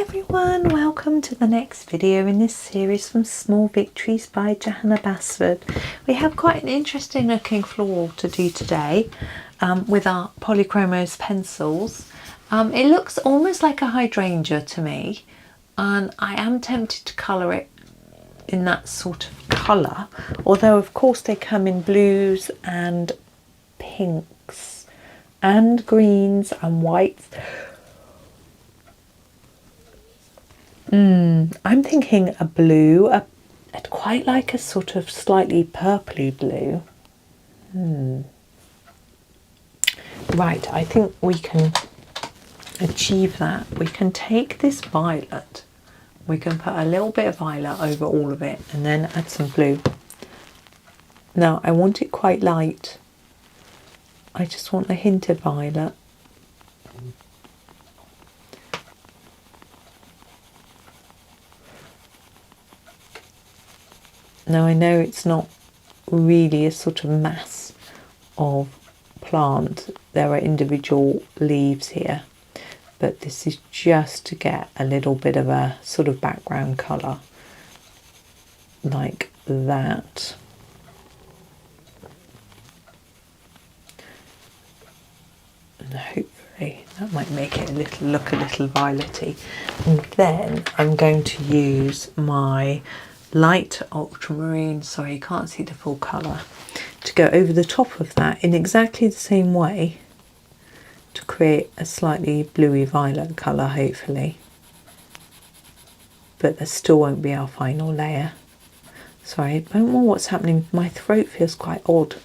everyone, welcome to the next video in this series from Small Victories by Johanna Basford. We have quite an interesting looking floral to do today with our Polychromos pencils. It looks almost like a hydrangea to me, and I am tempted to colour it in that sort of colour, although of course they come in blues and pinks and greens and whites. I'm thinking a blue. I'd quite like a sort of slightly purpley blue. Right, I think we can achieve that. We can take this violet, we can put a little bit of violet over all of it and then add some blue. Now I want it quite light. I just want a hint of violet. Now I know it's not really a sort of mass of plant, there are individual leaves here, but this is just to get a little bit of a sort of background colour like that. And hopefully that might make it look a little violety. And then I'm going to use my light ultramarine, sorry you can't see the full colour, to go over the top of that in exactly the same way to create a slightly bluey violet colour hopefully, but that still won't be our final layer. Sorry, I don't know what's happening, my throat feels quite odd.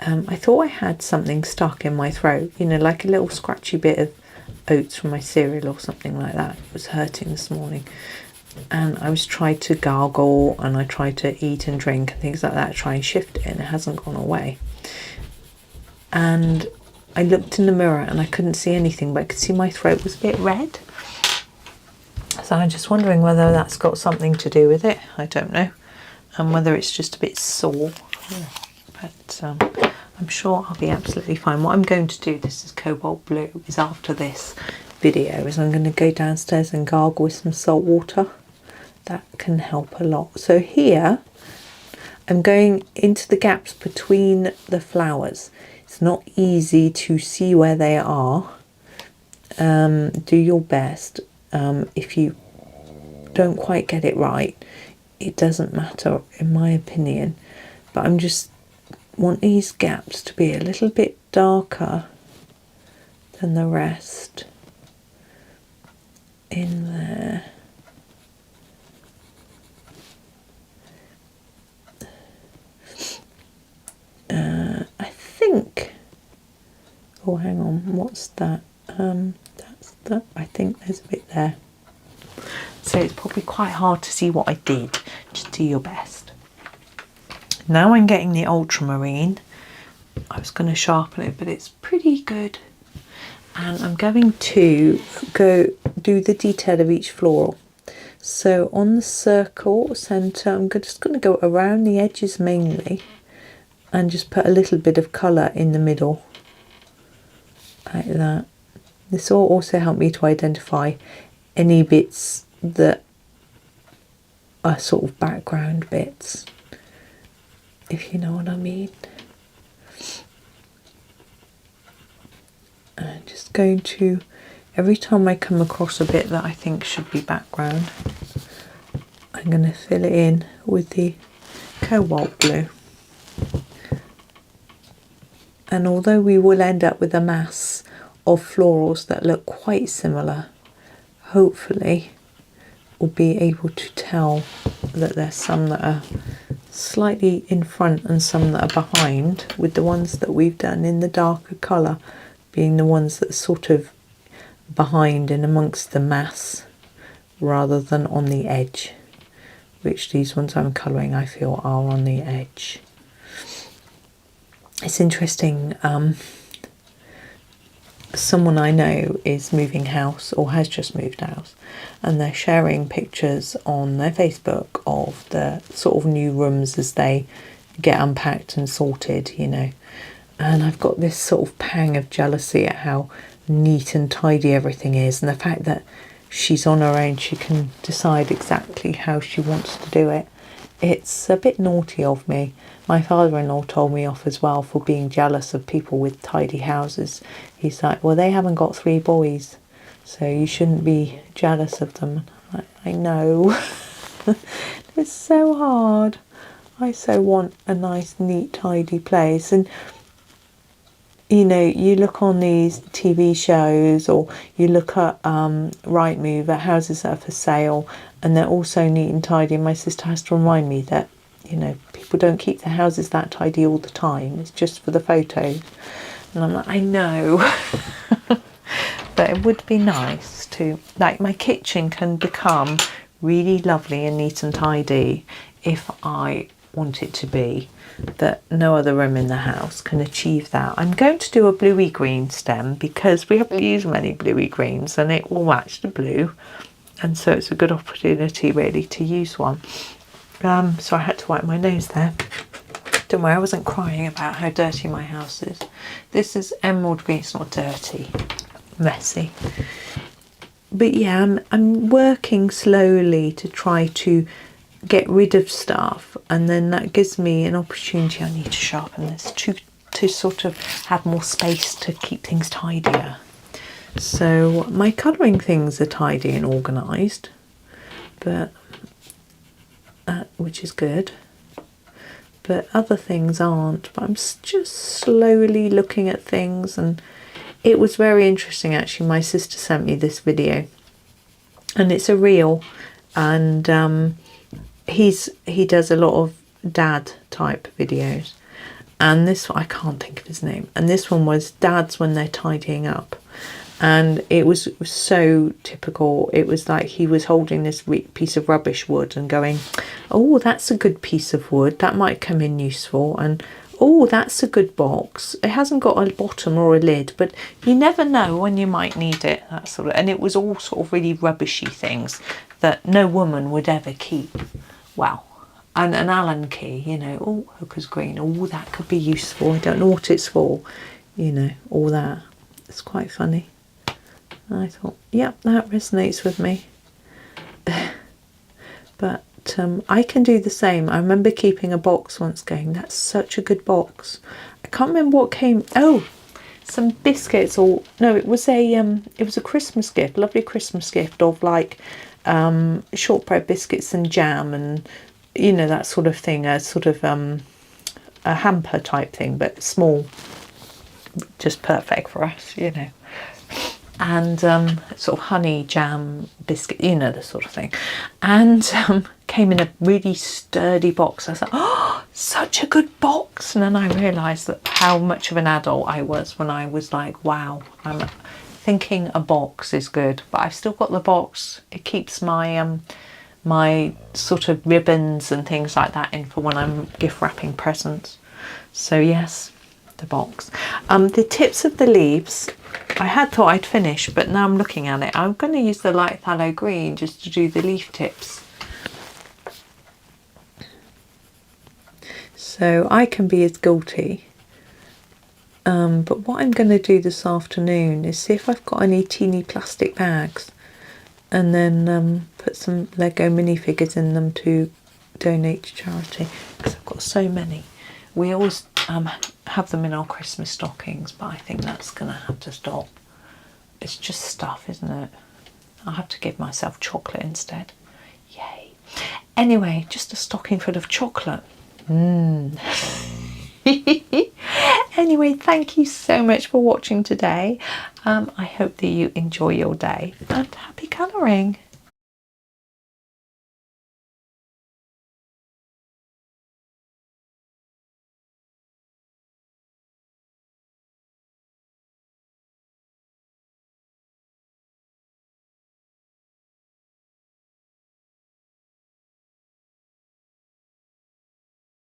I thought I had something stuck in my throat, you know, like a little scratchy bit of oats from my cereal or something like that. It was hurting this morning. And I was trying to gargle and I tried to eat and drink and things like that, try and shift it, and it hasn't gone away. And I looked in the mirror and I couldn't see anything, but I could see my throat was a bit red. So I'm just wondering whether that's got something to do with it. I don't know. And whether it's just a bit sore. But I'm sure I'll be absolutely fine. What I'm going to do, this is cobalt blue, is after this video is I'm going to go downstairs and gargle with some salt water. That can help a lot. So here I'm going into the gaps between the flowers. It's not easy to see where they are. Do your best. If you don't quite get it right, it doesn't matter in my opinion, but I'm just want these gaps to be a little bit darker than the rest in there. I think, oh hang on, what's that? That's that. I think there's a bit there. So it's probably quite hard to see what I did. Just do your best. Now I'm getting the ultramarine. I was going to sharpen it, but it's pretty good. And I'm going to go do the detail of each floral. So on the circle centre, I'm just going to go around the edges mainly and just put a little bit of colour in the middle, like that. This will also help me to identify any bits that are sort of background bits, if you know what I mean. I'm just going to, every time I come across a bit that I think should be background, I'm going to fill it in with the cobalt blue. And although we will end up with a mass of florals that look quite similar, hopefully we'll be able to tell that there's some that are slightly in front and some that are behind, with the ones that we've done in the darker colour being the ones that are sort of behind and amongst the mass rather than on the edge, which these ones I'm colouring I feel are on the edge. It's interesting, someone I know is moving house or has just moved house, and they're sharing pictures on their Facebook of the sort of new rooms as they get unpacked and sorted, you know. And I've got this sort of pang of jealousy at how neat and tidy everything is, and the fact that she's on her own. She can decide exactly how she wants to do it. It's a bit naughty of me. My father-in-law told me off as well for being jealous of people with tidy houses. He's like, well, they haven't got 3 boys, so you shouldn't be jealous of them. I know. It's so hard. I so want a nice, neat, tidy place. And you know, you look on these TV shows, or you look at Rightmove at houses that are for sale, and they're all so neat and tidy. And my sister has to remind me that, you know, people don't keep their houses that tidy all the time. It's just for the photos. And I'm like, I know. But it would be nice to, like, my kitchen can become really lovely and neat and tidy if I want it to be, that no other room in the house can achieve that. I'm going to do a bluey green stem because we haven't used many bluey greens and it will match the blue, and so it's a good opportunity really to use one. So I had to wipe my nose there. Don't worry, I wasn't crying about how dirty my house is. This is emerald green. It's not dirty, messy. But yeah, I'm working slowly to try to get rid of stuff, and then that gives me an opportunity. I need to sharpen this to sort of have more space to keep things tidier. So my colouring things are tidy and organised, but which is good, but other things aren't. But I'm just slowly looking at things, and it was very interesting actually. My sister sent me this video, and it's a reel, and he does a lot of dad type videos, and this one, I can't think of his name, and this one was dads when they're tidying up, and it was so typical. It was like he was holding this piece of rubbish wood and going, oh, that's a good piece of wood, that might come in useful, and oh, that's a good box, it hasn't got a bottom or a lid, but you never know when you might need it, that sort of. And it was all sort of really rubbishy things that no woman would ever keep. Well, and an Allen key, you know, oh, hooker's green, oh, that could be useful, I don't know what it's for, you know, all that. It's quite funny. And I thought, yep, that resonates with me. But I can do the same. I remember keeping a box once going, that's such a good box. I can't remember what came, oh, some biscuits, or no, it was a Christmas gift, lovely Christmas gift of like shortbread biscuits and jam, and you know, that sort of thing, a sort of a hamper type thing, but small, just perfect for us, you know. And sort of honey jam biscuit, you know, the sort of thing, and came in a really sturdy box. I was like, oh, such a good box. And then I realised that how much of an adult I was when I was like, wow, I'm thinking a box is good, but I've still got the box. It keeps my my sort of ribbons and things like that in for when I'm gift wrapping presents. So yes, the box. The tips of the leaves, I had thought I'd finish, but now I'm looking at it, I'm going to use the light phthalo green just to do the leaf tips. So I can be as guilty. But what I'm going to do this afternoon is see if I've got any teeny plastic bags, and then put some Lego minifigures in them to donate to charity, because I've got so many. We always have them in our Christmas stockings, but I think that's going to have to stop. It's just stuff, isn't it? I'll have to give myself chocolate instead. Yay. Anyway, just a stocking full of chocolate. Anyway, thank you so much for watching today. I hope that you enjoy your day, and happy colouring.